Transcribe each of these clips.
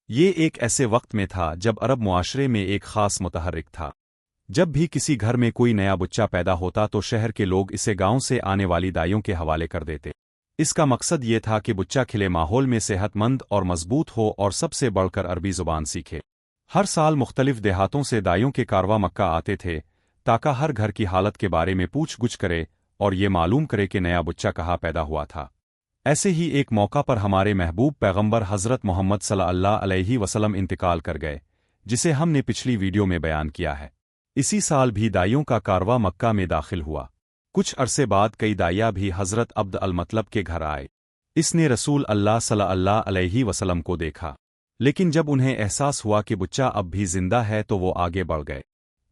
یہ ایک ایسے وقت میں تھا جب عرب معاشرے میں ایک خاص متحرک تھا۔ جب بھی کسی گھر میں کوئی نیا بچہ پیدا ہوتا تو شہر کے لوگ اسے گاؤں سے آنے والی دائیوں کے حوالے کر دیتے۔ اس کا مقصد یہ تھا کہ بچہ کھلے ماحول میں صحت مند اور مضبوط ہو اور سب سے بڑھ کر عربی زبان سیکھے۔ ہر سال مختلف دیہاتوں سے دائیوں کے کارواں مکہ آتے تھے تاکہ ہر گھر کی حالت کے بارے میں پوچھ گچھ کرے اور یہ معلوم کرے کہ نیا بچہ کہاں پیدا ہوا تھا۔ ایسے ہی ایک موقع پر ہمارے محبوب پیغمبر حضرت محمد صلی اللہ علیہ وسلم انتقال کر گئے، جسے ہم نے پچھلی ویڈیو میں بیان کیا ہے۔ اسی سال بھی دائیوں کا کارواں مکہ میں داخل ہوا۔ کچھ عرصے بعد کئی دائیا بھی حضرت عبد المطلب کے گھر آئے۔ اس نے رسول اللہ صلی اللہ علیہ وسلم کو دیکھا، لیکن جب انہیں احساس ہوا کہ بچہ اب بھی زندہ ہے تو وہ آگے بڑھ گئے۔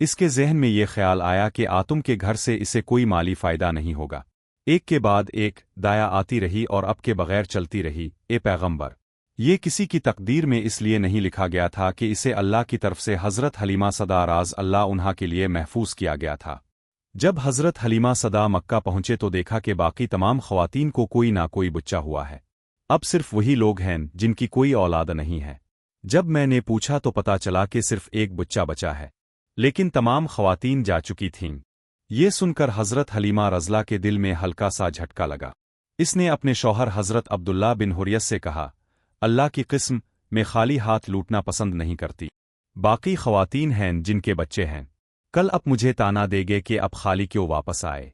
اس کے ذہن میں یہ خیال آیا کہ آتم کے گھر سے اسے کوئی مالی فائدہ نہیں ہوگا۔ ایک کے بعد ایک دایا آتی رہی اور اب کے بغیر چلتی رہی۔ اے پیغمبر، یہ کسی کی تقدیر میں اس لیے نہیں لکھا گیا تھا کہ اسے اللہ کی طرف سے حضرت حلیمہ سعدیٰ راز اللہ عنہا کے لیے محفوظ کیا گیا تھا۔ جب حضرت حلیمہ سعدیٰ مکہ پہنچے تو دیکھا کہ باقی تمام خواتین کو کوئی نہ کوئی بچہ ہوا ہے۔ اب صرف وہی لوگ ہیں جن کی کوئی اولاد نہیں ہے۔ جب میں نے پوچھا تو پتا چلا کہ صرف ایک بچہ بچا ہے، لیکن تمام خواتین جا چکی تھیں۔ یہ سن کر حضرت حلیمہ رضلہ کے دل میں ہلکا سا جھٹکا لگا۔ اس نے اپنے شوہر حضرت عبداللہ بن حریث سے کہا، اللہ کی قسم، میں خالی ہاتھ لوٹنا پسند نہیں کرتی۔ باقی خواتین ہیں جن کے بچے ہیں، کل اب مجھے تانا دے گے کہ اب خالی کیوں واپس آئے،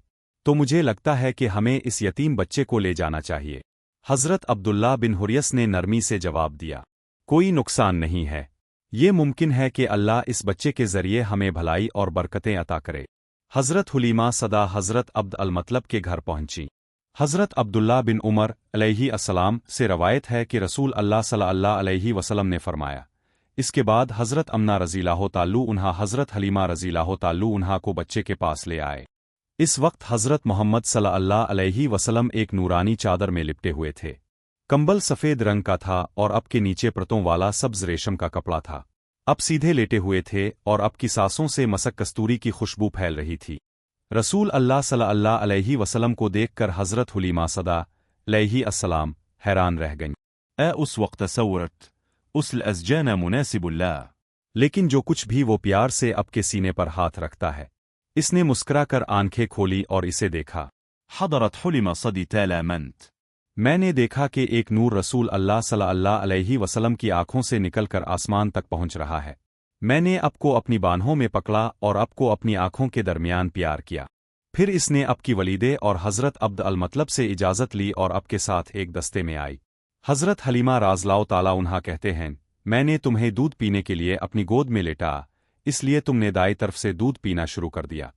تو مجھے لگتا ہے کہ ہمیں اس یتیم بچے کو لے جانا چاہیے۔ حضرت عبداللہ بن حریث نے نرمی سے جواب دیا، کوئی نقصان نہیں ہے، یہ ممکن ہے کہ اللہ اس بچے کے ذریعے ہمیں بھلائی اور برکتیں عطا کرے۔ حضرت حلیمہ سعدیٰ حضرت عبد المطلب کے گھر پہنچی۔ حضرت عبداللہ بن عمر علیہ السلام سے روایت ہے کہ رسول اللہ صلی اللہ علیہ وسلم نے فرمایا، اس کے بعد حضرت امنہ رضی اللہ تعالیٰ عنہا حضرت حلیمہ رضی اللہ تعالیٰ عنہا کو بچے کے پاس لے آئے۔ اس وقت حضرت محمد صلی اللہ علیہ وسلم ایک نورانی چادر میں لپٹے ہوئے تھے۔ کمبل سفید رنگ کا تھا اور اب کے نیچے پرتوں والا سبز ریشم کا کپڑا تھا۔ اب سیدھے لیٹے ہوئے تھے اور اب کی سانسوں سے مسک کستوری کی خوشبو پھیل رہی تھی۔ رسول اللہ صلی اللہ علیہ وسلم کو دیکھ کر حضرت حلیمہ سعدیٰ علیہ السلام حیران رہ گئیں۔ اس وقت تصورت اس الازجان مناسب اللہ، لیکن جو کچھ بھی وہ پیار سے اب کے سینے پر ہاتھ رکھتا ہے۔ اس نے مسکرا کر آنکھیں کھولی اور اسے دیکھا۔ حضرت حلیمہ صدی تالا منت، میں نے دیکھا کہ ایک نور رسول اللہ صلی اللہ علیہ وسلم کی آنکھوں سے نکل کر آسمان تک پہنچ رہا ہے۔ میں نے اب کو اپنی بانہوں میں پکڑا اور اب کو اپنی آنکھوں کے درمیان پیار کیا۔ پھر اس نے اب کی ولیدے اور حضرت عبد المطلب سے اجازت لی اور اب کے ساتھ ایک دستے میں آئی۔ حضرت حلیمہ رضی اللہ تعالیٰ عنہا کہتے ہیں، میں نے تمہیں دودھ پینے کے لیے اپنی گود میں لیٹا، اس لیے تم نے دائیں طرف سے دودھ پینا شروع کر دیا۔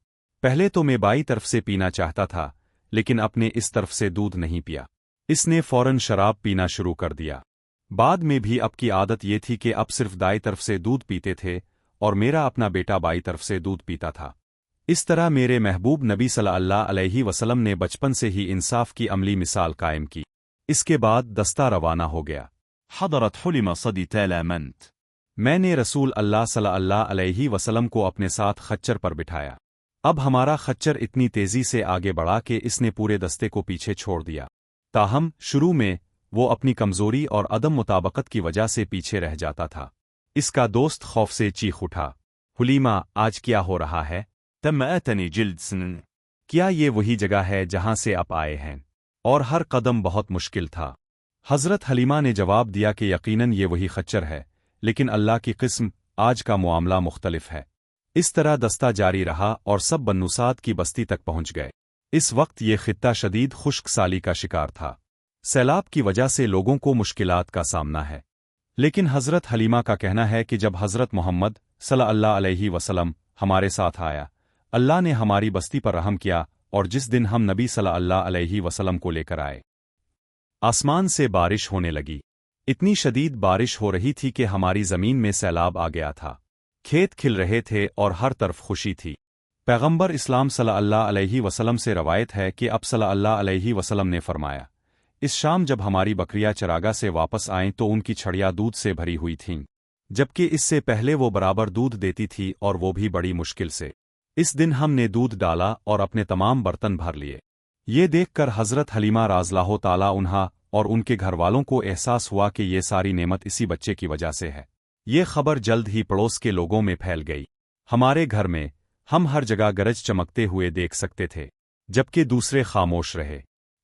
پہلے تو میں بائیں طرف سے پینا چاہتا تھا، لیکن اپنے اس طرف سے دودھ نہیں پیا۔ اس نے فوراً شراب پینا شروع کر دیا۔ بعد میں بھی اب کی عادت یہ تھی کہ اب صرف دائیں طرف سے دودھ پیتے تھے اور میرا اپنا بیٹا بائیں طرف سے دودھ پیتا تھا۔ اس طرح میرے محبوب نبی صلی اللہ علیہ وسلم نے بچپن سے ہی انصاف کی عملی مثال قائم کی۔ اس کے بعد دستہ روانہ ہو گیا۔ حضرت حلیمہ صدی تالا منت، میں نے رسول اللہ صلی اللہ علیہ وسلم کو اپنے ساتھ خچر پر بٹھایا۔ اب ہمارا خچر اتنی تیزی سے آگے بڑھا کہ اس نے پورے دستے کو پیچھے چھوڑ دیا۔ تاہم شروع میں وہ اپنی کمزوری اور عدم مطابقت کی وجہ سے پیچھے رہ جاتا تھا۔ اس کا دوست خوف سے چیخ اٹھا، حلیمہ آج کیا ہو رہا ہے؟ تم اتنی جلد سن، کیا یہ وہی جگہ ہے جہاں سے آپ آئے ہیں؟ اور ہر قدم بہت مشکل تھا۔ حضرت حلیمہ نے جواب دیا کہ یقیناً یہ وہی خچر ہے، لیکن اللہ کی قسم آج کا معاملہ مختلف ہے۔ اس طرح دستہ جاری رہا اور سب بنو سعد کی بستی تک پہنچ گئے۔ اس وقت یہ خطہ شدید خشک سالی کا شکار تھا۔ سیلاب کی وجہ سے لوگوں کو مشکلات کا سامنا ہے، لیکن حضرت حلیمہ کا کہنا ہے کہ جب حضرت محمد صلی اللہ علیہ وسلم ہمارے ساتھ آیا، اللہ نے ہماری بستی پر رحم کیا، اور جس دن ہم نبی صلی اللہ علیہ وسلم کو لے کر آئے، آسمان سے بارش ہونے لگی۔ اتنی شدید بارش ہو رہی تھی کہ ہماری زمین میں سیلاب آ گیا تھا۔ کھیت کھل رہے تھے اور ہر طرف خوشی تھی۔ پیغمبر اسلام صلی اللہ علیہ وسلم سے روایت ہے کہ اب صلی اللہ علیہ وسلم نے فرمایا، اس شام جب ہماری بکریاں چراگاہ سے واپس آئیں تو ان کی چھڑیاں دودھ سے بھری ہوئی تھیں، جبکہ اس سے پہلے وہ برابر دودھ دیتی تھی اور وہ بھی بڑی مشکل سے۔ اس دن ہم نے دودھ ڈالا اور اپنے تمام برتن بھر لیے۔ یہ دیکھ کر حضرت حلیمہ رضی اللہ تعالیٰ عنہا اور ان کے گھر والوں کو احساس ہوا کہ یہ ساری نعمت اسی بچے کی وجہ سے ہے۔ یہ خبر جلد ہی پڑوس کے لوگوں میں پھیل گئی۔ ہمارے گھر میں ہم ہر جگہ گرج چمکتے ہوئے دیکھ سکتے تھے، جبکہ دوسرے خاموش رہے۔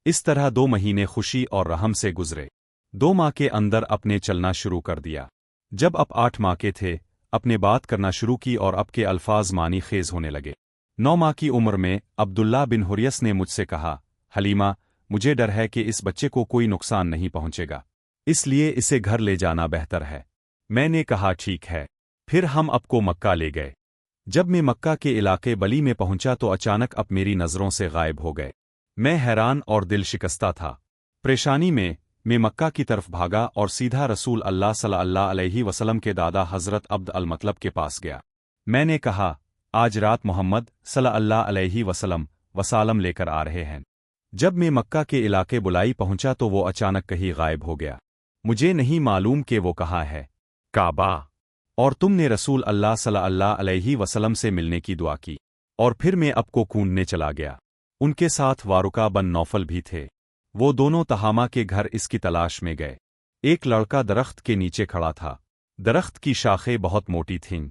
اس طرح 2 مہینے خوشی اور رحم سے گزرے۔ 2 ماہ کے اندر اپنے چلنا شروع کر دیا۔ جب اب 8 ماہ کے تھے، اپنے بات کرنا شروع کی اور اب کے الفاظ معنی خیز ہونے لگے۔ 9 ماہ کی عمر میں عبداللہ بن حریث نے مجھ سے کہا، حلیمہ، مجھے ڈر ہے کہ اس بچے کو کوئی نقصان نہیں پہنچے گا، اس لیے اسے گھر لے جانا بہتر ہے۔ میں نے کہا ٹھیک ہے۔ پھر ہم اب کو مکہ لے گئے۔ جب میں مکہ کے علاقے بلی میں پہنچا تو اچانک اب میری نظروں سے غائب ہو گئے۔ میں حیران اور دل شکستہ تھا۔ پریشانی میں مکہ کی طرف بھاگا اور سیدھا رسول اللہ صلی اللہ علیہ وسلم کے دادا حضرت عبد المطلب کے پاس گیا۔ میں نے کہا، آج رات محمد صلی اللہ علیہ وسلم لے کر آ رہے ہیں۔ جب میں مکہ کے علاقے بلائی پہنچا تو وہ اچانک کہیں غائب ہو گیا۔ مجھے نہیں معلوم کہ وہ کہاں ہے۔ کعبہ۔ اور تم نے رسول اللہ صلی اللہ علیہ وسلم سے ملنے کی دعا کی۔ اور پھر میں اب کو کھونڈنے چلا گیا۔ ان کے ساتھ وارقہ بن نوفل بھی تھے۔ وہ دونوں تہامہ کے گھر اس کی تلاش میں گئے۔ ایک لڑکا درخت کے نیچے کھڑا تھا۔ درخت کی شاخیں بہت موٹی تھیں۔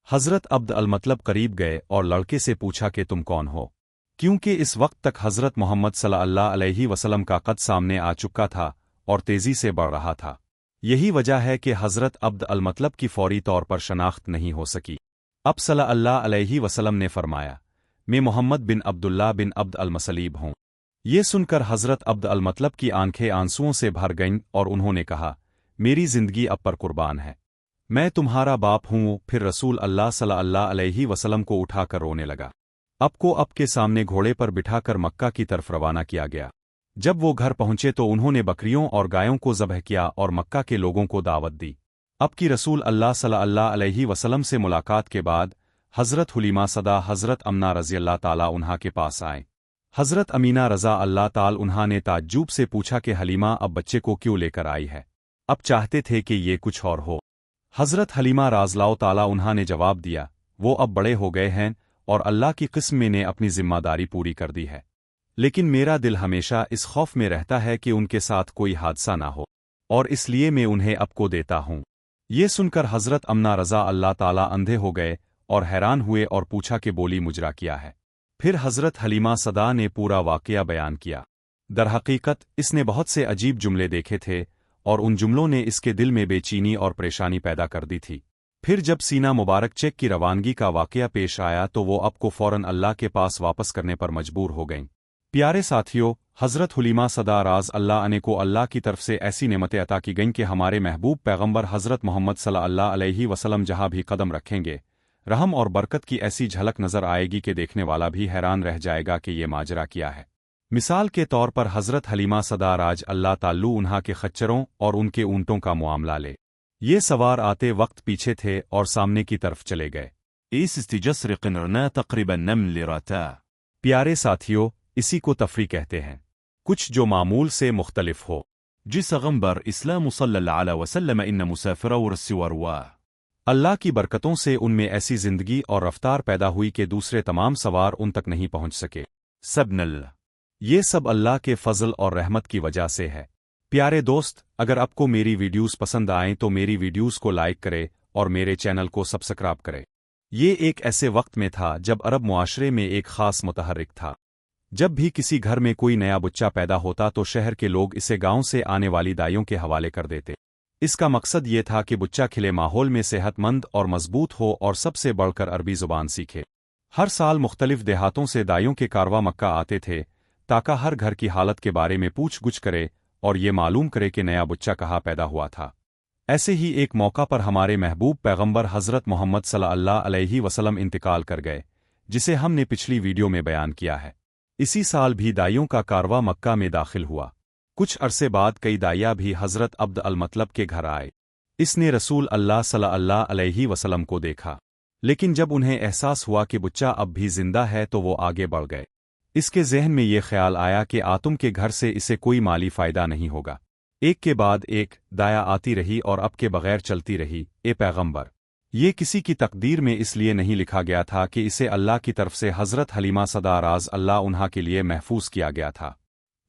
حضرت عبد المطلب قریب گئے اور لڑکے سے پوچھا کہ تم کون ہو؟ کیونکہ اس وقت تک حضرت محمد صلی اللہ علیہ وسلم کا قد سامنے آ چکا تھا اور تیزی سے بڑھ رہا تھا۔ یہی وجہ ہے کہ حضرت عبد المطلب کی فوری طور پر شناخت نہیں ہو سکی۔ اب صلی اللہ علیہ وسلم نے فرمایا، میں محمد بن عبداللہ بن عبد المطلب ہوں۔ یہ سن کر حضرت عبد المطلب کی آنکھیں آنسوؤں سے بھر گئیں اور انہوں نے کہا، میری زندگی اب پر قربان ہے، میں تمہارا باپ ہوں۔ پھر رسول اللہ صلی اللہ علیہ وسلم کو اٹھا کر رونے لگا۔ اب کے سامنے گھوڑے پر بٹھا کر مکہ کی طرف روانہ کیا گیا۔ جب وہ گھر پہنچے تو انہوں نے بکریوں اور گایوں کو ذبح کیا اور مکہ کے لوگوں کو دعوت دی۔ اب کی رسول اللہ صلی اللہ علیہ وسلم سے ملاقات کے بعد حضرت حلیمہ صدا حضرت امنہ رضی اللہ تعالیٰ عنہا کے پاس آئیں۔ حضرت امینہ رضا اللہ تعالیٰ عنہا نے تعجب سے پوچھا کہ حلیمہ اب بچے کو کیوں لے کر آئی ہے؟ اب چاہتے تھے کہ یہ کچھ اور ہو۔ حضرت حلیمہ رضی اللہ تعالیٰ عنہا نے جواب دیا، وہ اب بڑے ہو گئے ہیں اور اللہ کی قسم میں نے اپنی ذمہ داری پوری کر دی ہے، لیکن میرا دل ہمیشہ اس خوف میں رہتا ہے کہ ان کے ساتھ کوئی حادثہ نہ ہو، اور اس لیے میں انہیں اب کو دیتا ہوں۔ یہ سن کر حضرت امنہ رضا اللہ تعالیٰ اندھے ہو گئے اور حیران ہوئے اور پوچھا کہ بولی مجرا کیا ہے؟ پھر حضرت حلیمہ صدا نے پورا واقعہ بیان کیا۔ درحقیقت اس نے بہت سے عجیب جملے دیکھے تھے اور ان جملوں نے اس کے دل میں بے چینی اور پریشانی پیدا کر دی تھی۔ پھر جب سینہ مبارک چیک کی روانگی کا واقعہ پیش آیا تو وہ اب کو فوراً اللہ کے پاس واپس کرنے پر مجبور ہو گئیں۔ پیارے ساتھیوں، حضرت حلیمہ صدا رضی اللہ عنہ کو اللہ کی طرف سے ایسی نعمتیں عطا کی گئیں کہ ہمارے محبوب پیغمبر حضرت محمد صلی اللہ علیہ وسلم جہاں بھی قدم رکھیں گے، رحم اور برکت کی ایسی جھلک نظر آئے گی کہ دیکھنے والا بھی حیران رہ جائے گا کہ یہ ماجرا کیا ہے۔ مثال کے طور پر حضرت حلیمہ صدا رضی اللہ تعالیٰ عنہا کے خچروں اور ان کے اونٹوں کا معاملہ لے۔ یہ سوار آتے وقت پیچھے تھے اور سامنے کی طرف چلے گئے۔ اس استجسر قنرنا تقریبا نمل رتا۔ پیارے ساتھیوں، اسی کو تفریح کہتے ہیں، کچھ جو معمول سے مختلف ہو۔ جس غمبر اسلام صلی اللہ علیہ وسلم ان مسافر ورسوا۔ اللہ کی برکتوں سے ان میں ایسی زندگی اور رفتار پیدا ہوئی کہ دوسرے تمام سوار ان تک نہیں پہنچ سکے۔ سبنل، یہ سب اللہ کے فضل اور رحمت کی وجہ سے ہے۔ پیارے دوست، اگر آپ کو میری ویڈیوز پسند آئیں تو میری ویڈیوز کو لائک کرے اور میرے چینل کو سبسکرائب کرے۔ یہ ایک ایسے وقت میں تھا جب عرب معاشرے میں ایک خاص متحرک تھا۔ جب بھی کسی گھر میں کوئی نیا بچہ پیدا ہوتا تو شہر کے لوگ اسے گاؤں سے آنے والی دائیوں کے حوالے کر دیتے۔ اس کا مقصد یہ تھا کہ بچہ کھلے ماحول میں صحت مند اور مضبوط ہو اور سب سے بڑھ کر عربی زبان سیکھے۔ ہر سال مختلف دیہاتوں سے دائیوں کے کارواں مکہ آتے تھے تاکہ ہر گھر کی حالت کے بارے میں پوچھ گچھ کرے اور یہ معلوم کرے کہ نیا بچہ کہاں پیدا ہوا تھا۔ ایسے ہی ایک موقع پر ہمارے محبوب پیغمبر حضرت محمد صلی اللہ علیہ وسلم انتقال کر گئے، جسے ہم نے پچھلی ویڈیو میں بیان کیا ہے۔ اسی سال بھی دائیوں کا کارواں مکہ میں داخل ہوا۔ کچھ عرصے بعد کئی دائیا بھی حضرت عبد المطلب کے گھر آئے۔ اس نے رسول اللہ صلی اللہ علیہ وسلم کو دیکھا، لیکن جب انہیں احساس ہوا کہ بچہ اب بھی زندہ ہے تو وہ آگے بڑھ گئے۔ اس کے ذہن میں یہ خیال آیا کہ آتم کے گھر سے اسے کوئی مالی فائدہ نہیں ہوگا۔ ایک کے بعد ایک دایا آتی رہی اور اب کے بغیر چلتی رہی۔ اے پیغمبر، یہ کسی کی تقدیر میں اس لیے نہیں لکھا گیا تھا کہ اسے اللہ کی طرف سے حضرت حلیمہ صدا رضی اللہ عنہا کے لیے محفوظ کیا گیا تھا۔